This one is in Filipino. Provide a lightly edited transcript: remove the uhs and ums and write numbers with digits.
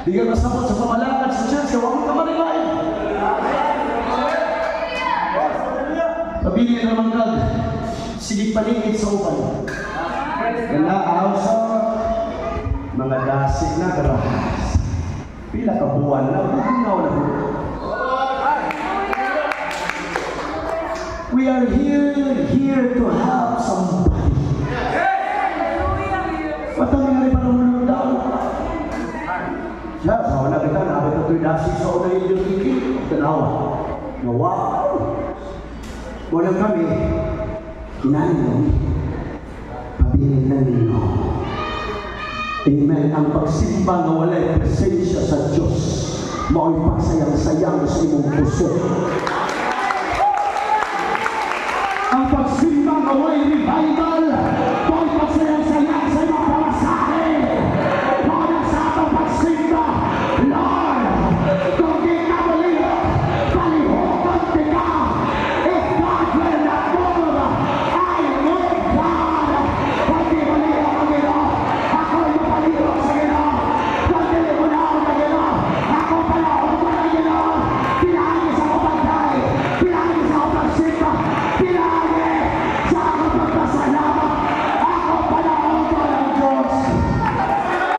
Di ka masabot sa pamalakad sa church, huwag ka manilain. Pabili naman kag, sige paligid sa upan. Nalaaw sa mga dasig na garahas. Pila ka buwan na, bumaw na po. We are here to help somebody. Patang nga rin parang mulong daw. Siya, sa wala kita, nakabit na ito'y dasig sa una yung kiki. Tanawa. Wow! Walang kami, kinain mo. Pabilin ng ninyo. Amen. Ang pagsimba na wala'y presensya sa Diyos, mao'y pagsayang-sayang sa imong puso. Ang pagsimba na wala'y revival,